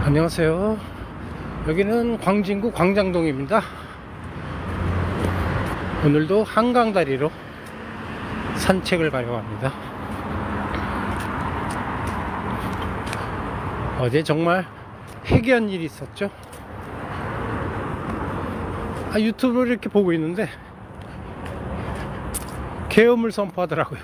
안녕하세요. 여기는 광진구 광장동입니다. 오늘도 한강다리로 산책을 가려고 합니다. 어제 정말 해괴한 일이 있었죠. 유튜브를 이렇게 보고 있는데 계엄을 선포하더라고요.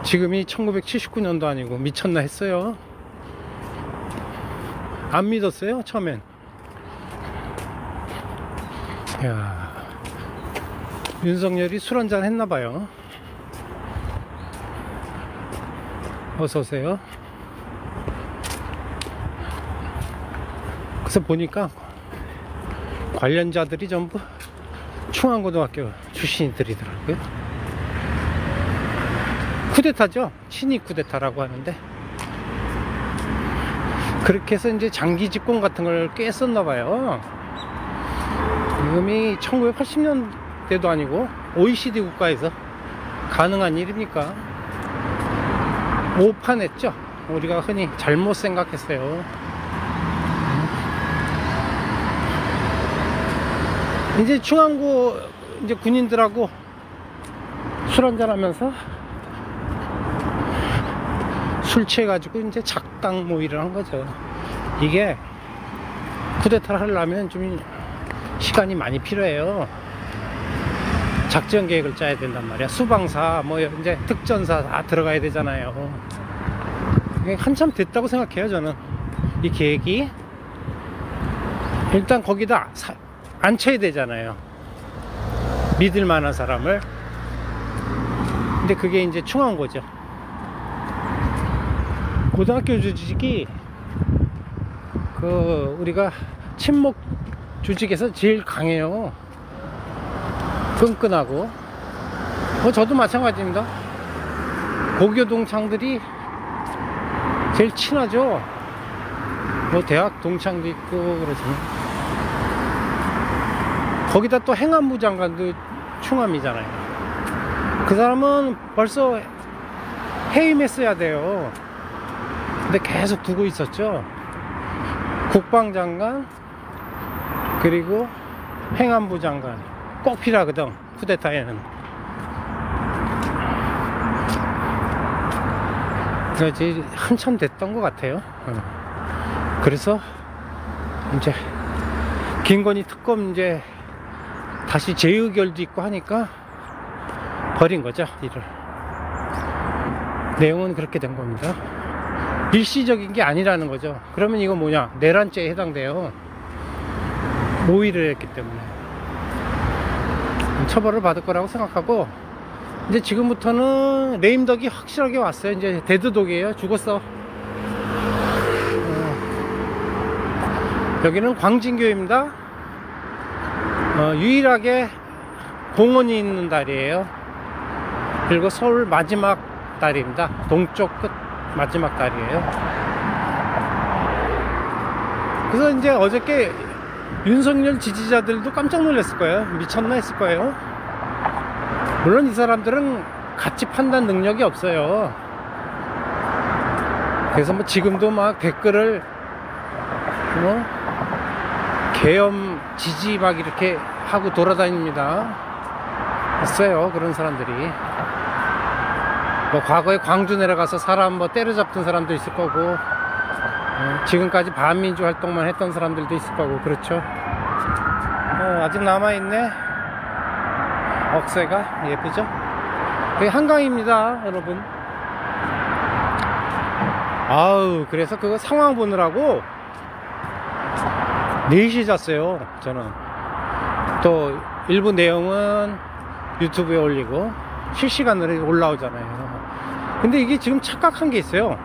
지금이 1979년도 아니고 미쳤나 했어요. 안 믿었어요 처음엔. 야, 윤석열이 술 한잔 했나봐요. 어서오세요. 그래서 보니까 관련자들이 전부 충안고등학교 출신들이더라고요. 쿠데타죠. 친위 쿠데타라고 하는데, 그렇게 해서 이제 장기 집권 같은 걸 깼었나봐요. 지금이 1980년대도 아니고 OECD 국가에서 가능한 일입니까? 오판했죠. 우리가 흔히 잘못 생각했어요. 이제 충안고 이제 군인들하고 술 한잔 하면서 술 취해가지고 이제 작당 모의를 한 거죠. 이게 쿠데타를 하려면 좀 시간이 많이 필요해요. 작전 계획을 짜야 된단 말이야. 수방사, 뭐 이제 특전사 다 들어가야 되잖아요. 이게 한참 됐다고 생각해요, 저는. 이 계획이. 일단 거기다 앉혀야 되잖아요. 믿을 만한 사람을. 근데 그게 이제 충안고죠. 고등학교 조직이 우리가 친목 조직에서 제일 강해요. 끈끈하고. 저도 마찬가지입니다. 고교 동창들이 제일 친하죠. 뭐 대학 동창도 있고 그러지만, 거기다 또 행안부 장관도 충암이잖아요. 그 사람은 벌써 해임했어야 돼요. 근데 계속 두고 있었죠. 국방장관 그리고 행안부 장관 꼭 필요하거든, 쿠데타에는. 그래서 한참 됐던 것 같아요. 그래서 이제 김건희 특검 이제 다시 재의결도 있고 하니까 버린 거죠, 일을. 내용은 그렇게 된 겁니다. 일시적인 게 아니라는 거죠. 그러면 이거 뭐냐, 내란죄에 해당돼요. 모의를 했기 때문에 처벌을 받을 거라고 생각하고, 이제 지금부터는 레임덕이 확실하게 왔어요. 이제 데드독이에요. 죽었어. 여기는 광진교입니다. 유일하게 공원이 있는 다리예요. 그리고 서울 마지막 다리입니다. 동쪽 끝 마지막 다리예요. 그래서 이제 어저께 윤석열 지지자들도 깜짝 놀랐을 거예요. 미쳤나 했을 거예요. 물론 이 사람들은 가치 판단 능력이 없어요. 그래서 뭐 지금도 막 댓글을 뭐 계엄 지지 막 이렇게 하고 돌아다닙니다. 있어요, 그런 사람들이. 뭐 과거에 광주 내려가서 사람 뭐 때려잡던 사람도 있을 거고, 지금까지 반민주 활동만 했던 사람들도 있을 거고, 그렇죠. 아직 남아있네. 억새가 예쁘죠. 여기 한강입니다, 여러분. 그래서 그거 상황 보느라고 4시에 잤어요, 저는. 또 일부 내용은 유튜브에 올리고 실시간으로 올라오잖아요. 근데 이게 지금 착각한 게 있어요.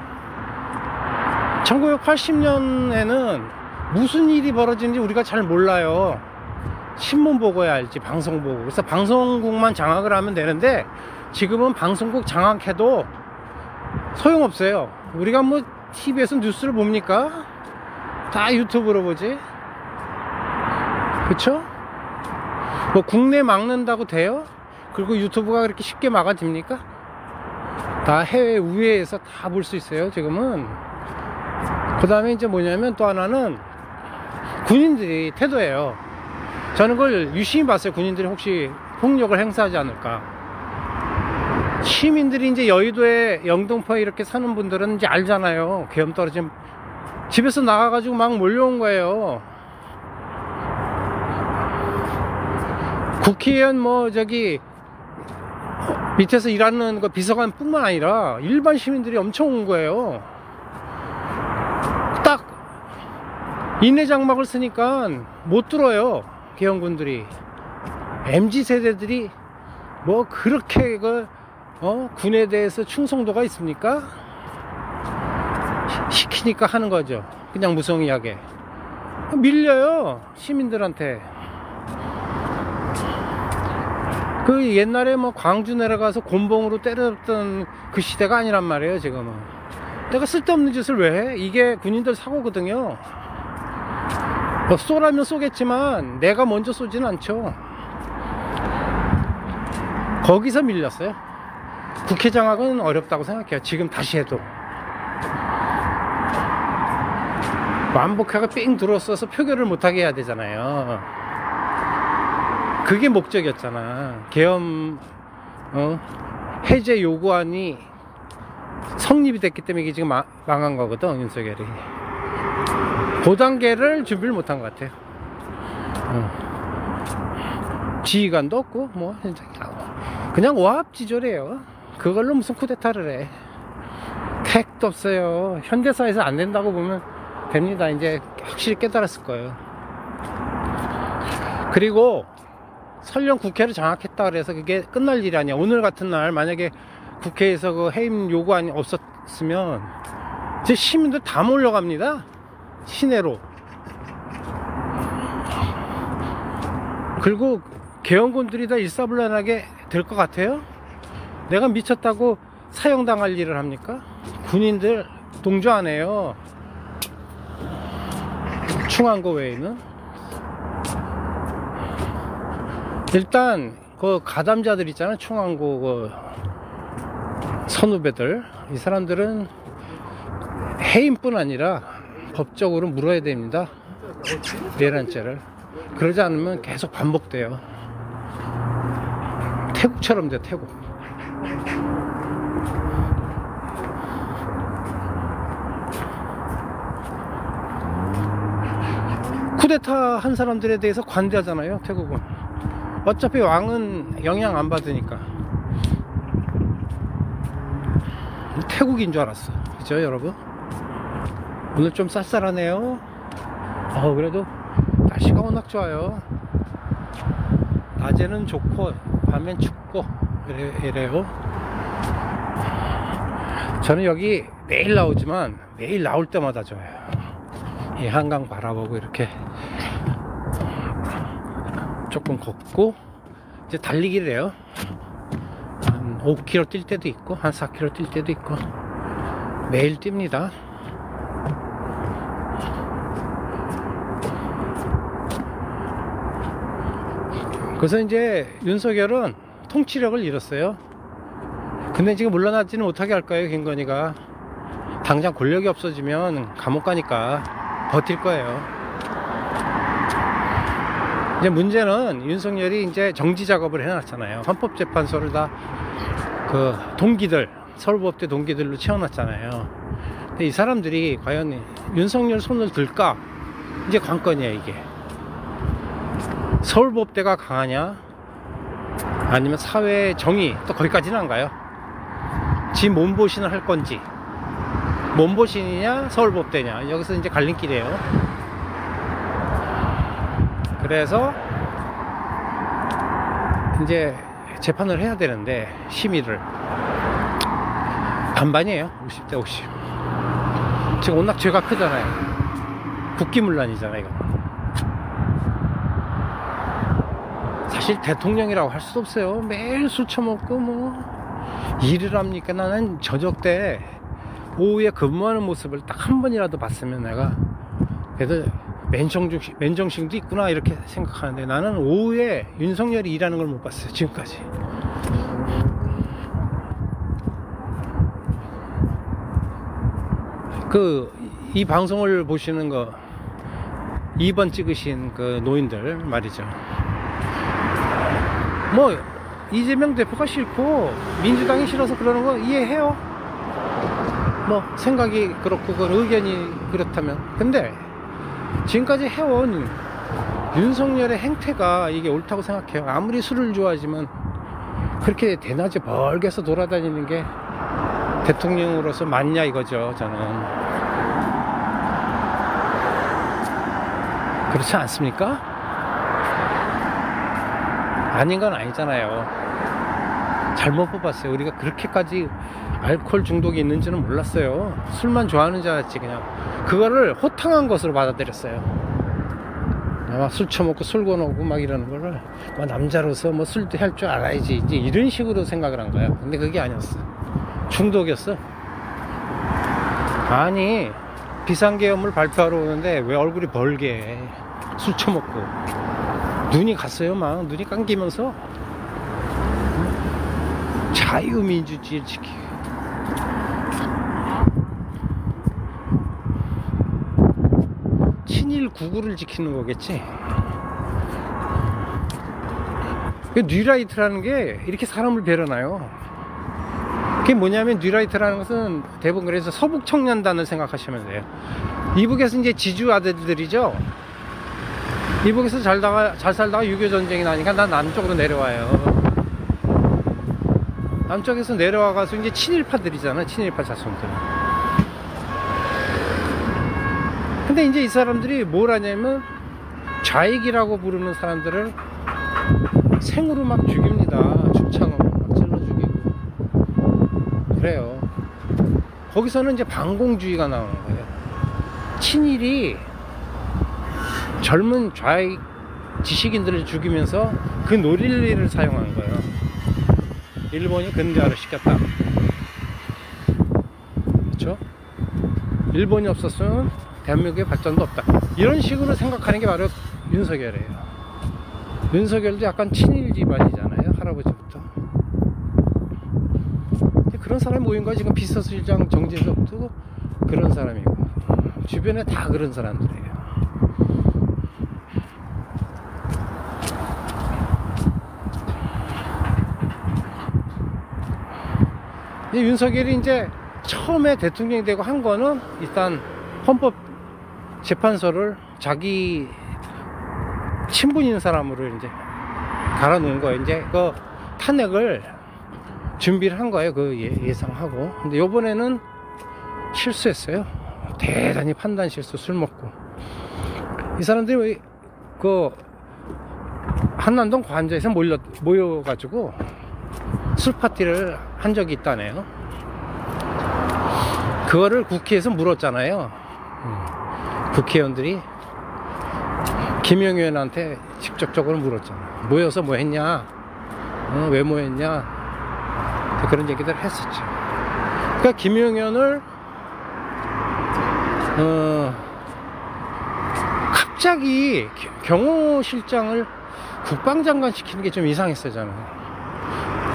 1980년에는 무슨 일이 벌어지는지 우리가 잘 몰라요. 신문 보고야 알지, 방송 보고. 그래서 방송국만 장악을 하면 되는데, 지금은 방송국 장악해도 소용없어요. 우리가 뭐 TV에서 뉴스를 봅니까? 다 유튜브로 보지. 그쵸? 뭐 국내 막는다고 돼요? 그리고 유튜브가 그렇게 쉽게 막아집니까? 다 해외 우회해서 다 볼 수 있어요. 지금은 그 다음에 이제 뭐냐면 또 하나는 군인들이 태도예요. 저는 그걸 유심히 봤어요. 군인들이 혹시 폭력을 행사하지 않을까. 시민들이 이제 여의도에 영등포에 이렇게 사는 분들은 이제 알잖아요. 계엄 떨어지면 집에서 나가가지고 막 몰려온 거예요. 국회의원 뭐 저기 밑에서 일하는 그 비서관 뿐만 아니라 일반 시민들이 엄청 온 거예요. 딱 인해 장막을 쓰니까 못 들어요. 계엄군들이. MZ세대들이 뭐 그렇게 군에 대해서 충성도가 있습니까? 시키니까 하는 거죠. 그냥 무성의하게 밀려요, 시민들한테. 그 옛날에 뭐 광주 내려가서 곤봉으로 때렸던 그 시대가 아니란 말이에요. 지금은 내가 쓸데없는 짓을 왜 해? 이게 군인들 사고거든요. 뭐 쏘라면 쏘겠지만 내가 먼저 쏘진 않죠. 거기서 밀렸어요. 국회 장악은 어렵다고 생각해요. 지금 다시 해도 완복회가 삥 들어서서 표결을 못하게 해야 되잖아요. 그게 목적이었잖아. 계엄 해제 요구안이 성립이 됐기 때문에 이게 지금 망한 거거든. 윤석열이 그 단계를 준비를 못한 것 같아요. 지휘관도 없고 뭐 그냥 오합지졸이에요. 그걸로 무슨 쿠데타를 해. 택도 없어요. 현대사에서 안 된다고 보면 됩니다. 이제 확실히 깨달았을 거예요. 그리고 설령 국회를 장악했다 그래서 그게 끝날 일이 아니야. 오늘 같은 날 만약에 국회에서 그 해임 요구안이 없었으면 이제 시민들 다 몰려갑니다. 시내로. 그리고 계엄군들이 다 일사불란하게 될 것 같아요? 내가 미쳤다고 사형당할 일을 합니까? 군인들 동조 안 해요. 충안고 외에는. 일단 그 가담자들 있잖아요. 충안고 그 선후배들, 이 사람들은 해임뿐 아니라 법적으로 물어야 됩니다. 내란죄를. 그러지 않으면 계속 반복돼요. 태국처럼 돼. 태국. 쿠데타 한 사람들에 대해서 관대하잖아요. 태국은 어차피 왕은 영향 안 받으니까. 태국인 줄 알았어. 그죠 여러분? 오늘 좀 쌀쌀하네요. 그래도 날씨가 워낙 좋아요. 낮에는 좋고 밤엔 춥고 이래요. 저는 여기 매일 나오지만 매일 나올 때마다 좋아요. 이 한강 바라보고 이렇게 조금 걷고 이제 달리기를 해요. 한 5km 뛸 때도 있고 한 4km 뛸 때도 있고 매일 뜁니다. 그래서 이제 윤석열은 통치력을 잃었어요. 근데 지금 물러나지는 못하게 할 거예요. 김건희가 당장 권력이 없어지면 감옥 가니까 버틸 거예요. 이제 문제는 윤석열이 이제 정지 작업을 해놨잖아요. 헌법재판소를 다 그 동기들, 서울법대 동기들로 채워놨잖아요. 근데 이 사람들이 과연 윤석열 손을 들까? 이제 관건이에요. 이게 서울법대가 강하냐 아니면 사회의 정의, 또 거기까지는 안 가요. 지 몸보신을 할 건지, 몸보신이냐 서울법대냐, 여기서 이제 갈림길이에요. 그래서 이제 재판을 해야 되는데 심의를 반반이에요. 50대 50. 지금 워낙 죄가 크잖아요. 국기문란이잖아요 이거. 사실 대통령이라고 할 수도 없어요. 매일 술 처먹고 뭐 일을 합니까? 나는 저녁 때 오후에 근무하는 모습을 딱 한 번이라도 봤으면 내가 그래도 맨정신도 있구나 이렇게 생각하는데, 나는 오후에 윤석열이 일하는 걸 못 봤어요 지금까지. 이 방송을 보시는 거 2번 찍으신 그 노인들 말이죠. 뭐 이재명 대표가 싫고 민주당이 싫어서 그러는 거 이해해요. 뭐 생각이 그렇고 그 의견이 그렇다면. 근데 지금까지 해온 윤석열의 행태가 이게 옳다고 생각해요. 아무리 술을 좋아하지만 그렇게 대낮에 멀게서 돌아다니는 게 대통령으로서 맞냐 이거죠. 저는 그렇지 않습니까? 아닌 건 아니잖아요. 잘못 뽑았어요. 우리가 그렇게까지 알코올 중독이 있는지는 몰랐어요. 술만 좋아하는 줄 알았지. 그냥 그거를 호탕한 것으로 받아들였어요. 막 술 처먹고 술 권하고 막 이러는 거를 뭐 남자로서 뭐 술도 할 줄 알아야지 이제 이런 식으로 생각을 한 거야. 근데 그게 아니었어. 중독이었어. 아니 비상계엄을 발표하러 오는데 왜 얼굴이 벌게 해. 술 처먹고 눈이 갔어요. 막 눈이 감기면서 자유민주주의를 지키고 친일 구구를 지키는 거겠지. 뉴라이트라는 게 이렇게 사람을 배려나요. 그게 뭐냐면 뉴라이트라는 것은 대부분 그래서 서북 청년단을 생각하시면 돼요. 이북에서 이제 지주 아들들이죠. 이북에서 잘 살다가 6.25 전쟁이 나니까 난 남쪽으로 내려와요. 남쪽에서 내려와가서 이제 친일파들이잖아. 친일파 자손들. 근데 이제 이 사람들이 뭘 하냐면 좌익이라고 부르는 사람들을 생으로 막 죽입니다. 죽창으로 막 찔러 죽이고 그래요. 거기서는 이제 반공주의가 나오는 거예요. 친일이 젊은 좌익 지식인들을 죽이면서 그 노릴리를 사용한 거예요. 일본이 근대화를 시켰다. 그렇죠? 일본이 없었으면 대한민국의 발전도 없다. 이런 식으로 생각하는 게 바로 윤석열이에요. 윤석열도 약간 친일 집안이잖아요. 할아버지부터. 그런 사람이 모인 거야. 지금 비서실장 정진석도 그런 사람이고 주변에 다 그런 사람들이에요. 윤석열이 이제 처음에 대통령이 되고 한 거는 일단 헌법재판소를 자기 친분인 사람으로 이제 갈아 놓은 거예요. 이제 그 탄핵을 준비를 한 거예요. 그 예상하고. 근데 요번에는 실수했어요. 대단히 판단 실수. 술 먹고 이 사람들이 그 한남동 관저에서 모여가지고 술 파티를 한 적이 있다네요. 그거를 국회에서 물었잖아요. 국회의원들이 김영현한테 직접적으로 물었잖아. 모여서 뭐 했냐? 왜 모였냐? 그런 얘기들을 했었죠. 그러니까 김영현을 갑자기 경호실장을 국방장관 시키는 게 좀 이상했어요. 저는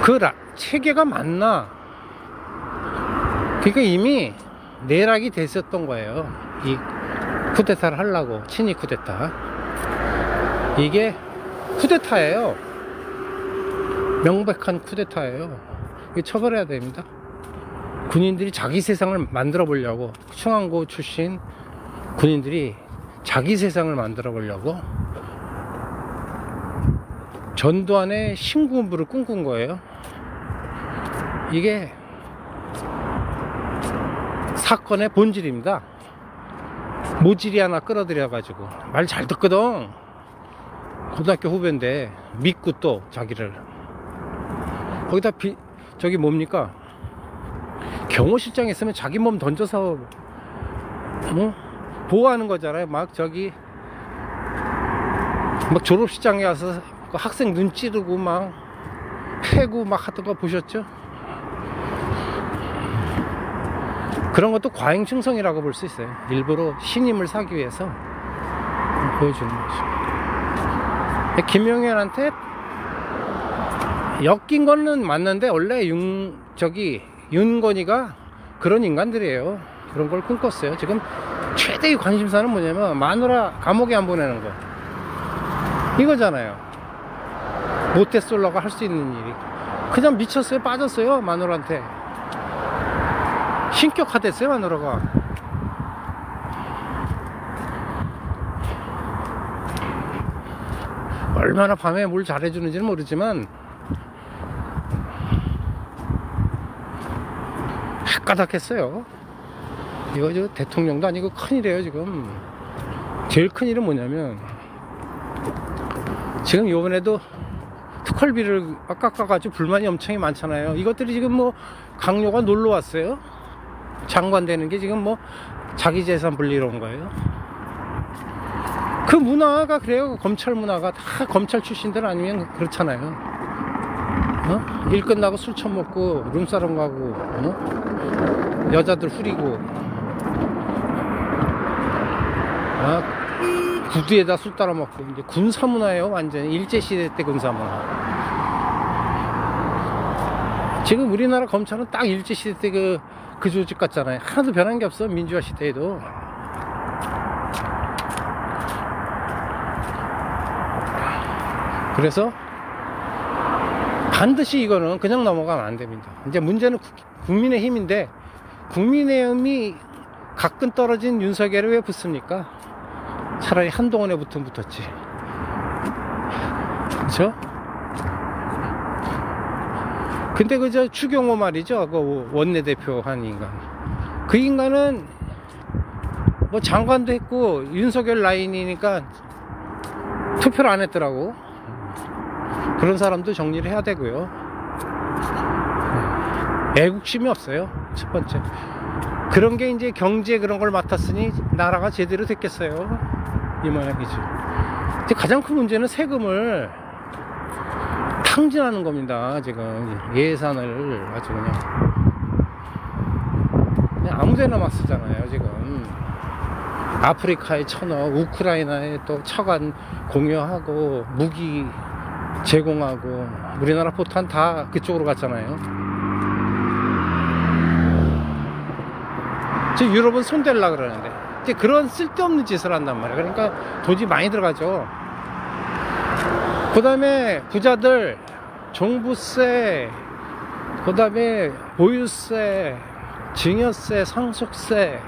그 체계가 맞나? 그러니까 이미 내락이 됐었던 거예요. 이 쿠데타를 하려고. 친일 쿠데타. 이게 쿠데타예요. 명백한 쿠데타예요. 이거 처벌해야 됩니다. 군인들이 자기 세상을 만들어 보려고, 충안고 출신 군인들이 자기 세상을 만들어 보려고 전두환의 신군부를 꿈꾼 거예요. 이게 사건의 본질입니다. 모질이 하나 끌어들여 가지고 말 잘 듣거든. 고등학교 후배인데 믿고 또 자기를 거기다 저기 뭡니까? 경호실장에 있으면 자기 몸 던져서 보호하는 거잖아요. 막 저기 막 졸업식장에 와서 그 학생 눈 찌르고 막 패고 막 하던 거 보셨죠? 그런 것도 과잉충성이라고 볼 수 있어요. 일부러 신임을 사기 위해서 보여주는 거죠. 김용현한테 엮인 거는 맞는데 원래 윤건이가 그런 인간들이에요. 그런 걸 꿈꿨어요. 지금 최대의 관심사는 뭐냐면 마누라 감옥에 안 보내는 거 이거잖아요. 모태솔로가 할 수 있는 일이. 그냥 미쳤어요. 빠졌어요. 마누라한테 신격화됐어요. 마누라가. 얼마나 밤에 뭘 잘해주는지는 모르지만 헷가닥했어요. 이거 저 대통령도 아니고 큰일이에요. 지금 제일 큰일은 뭐냐면 지금 이번에도 특활비를 깎아가지고 불만이 엄청 많잖아요. 이것들이 지금 뭐 강요가 놀러 왔어요. 장관 되는 게 지금 뭐 자기 재산 불리러 온 거예요. 그 문화가 그래요. 검찰 문화가 다 검찰 출신들 아니면 그렇잖아요. 일 끝나고 술 처먹고 룸사롱 가고 여자들 후리고 구두에다 술 따라 먹고. 이제 군사 문화예요. 완전히 일제시대 때 군사 문화. 지금 우리나라 검찰은 딱 일제시대 때 그 조직 같잖아요. 하나도 변한 게 없어. 민주화 시대에도. 그래서 반드시 이거는 그냥 넘어가면 안 됩니다. 이제 문제는 국민의힘인데, 국민의힘이 가끔 떨어진 윤석열을 왜 붙습니까? 차라리 한동훈에 붙었지. 그쵸? 근데 그저 추경호 말이죠. 그 원내대표 한 인간. 그 인간은 뭐 장관도 했고 윤석열 라인이니까 투표를 안 했더라고. 그런 사람도 정리를 해야 되고요. 애국심이 없어요. 첫 번째. 그런 게 이제 경제 그런 걸 맡았으니 나라가 제대로 됐겠어요. 이 모양이죠. 이제 가장 큰 문제는 세금을 탕진하는 겁니다. 지금 예산을 아주 그냥 아무데나 막 쓰잖아요. 지금 아프리카에 1,000억, 우크라이나에 또 차관 공여하고 무기 제공하고, 우리나라 포탄 다 그쪽으로 갔잖아요. 지금 유럽은 손댈라 그러는데 이제 그런 쓸데없는 짓을 한단 말이에요. 그러니까 돈이 많이 들어가죠. 그 다음에 부자들 종부세, 그 다음에 보유세, 증여세, 상속세,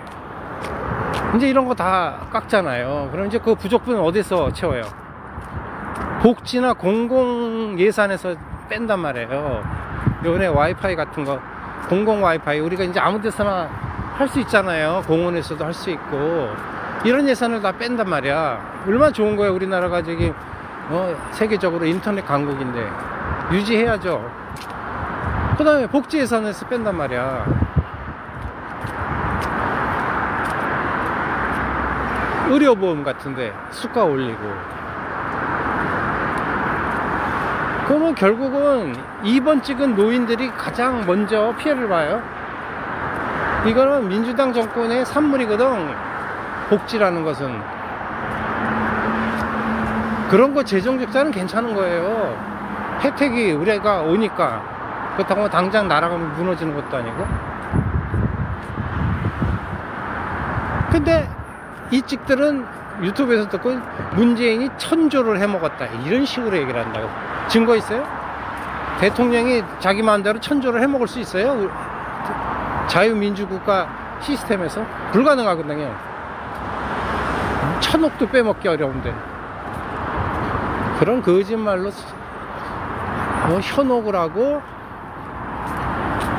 이제 이런 거 다 깎잖아요. 그럼 이제 그 부족분은 어디서 채워요? 복지나 공공 예산에서 뺀단 말이에요. 요번에 와이파이 같은 거, 공공 와이파이 우리가 이제 아무 데서나 할 수 있잖아요. 공원에서도 할 수 있고. 이런 예산을 다 뺀단 말이야. 얼마나 좋은 거예요. 우리나라가 저기 세계적으로 인터넷 강국인데 유지해야죠. 그 다음에 복지 예산에서 뺀단 말이야. 의료보험 같은데 수가 올리고. 그러면 결국은 2번 찍은 노인들이 가장 먼저 피해를 봐요. 이거는 민주당 정권의 산물이거든. 복지라는 것은. 그런 거 재정 적자는 괜찮은 거예요. 혜택이 우리가 오니까. 그렇다고 당장 나라가 무너지는 것도 아니고. 근데 이 찍들은 유튜브에서 듣고 문재인이 1,000조를 해먹었다 이런 식으로 얘기를 한다고. 증거 있어요? 대통령이 자기 마음대로 1,000조를 해먹을 수 있어요? 자유민주국가 시스템에서? 불가능하거든요. 1,000억도 빼먹기 어려운데. 그런 거짓말로 현혹을 하고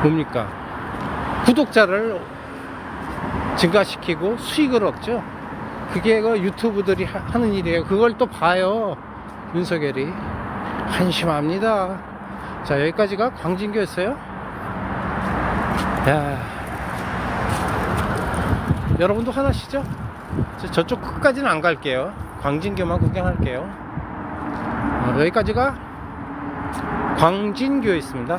뭡니까? 구독자를 증가시키고 수익을 얻죠. 그게 그 유튜브들이 하는 일이에요. 그걸 또 봐요. 윤석열이. 한심합니다. 자, 여기까지가 광진교였어요. 야, 여러분도 화나시죠? 저쪽 끝까지는 안 갈게요. 광진교만 구경할게요. 여기까지가 광진교였습니다.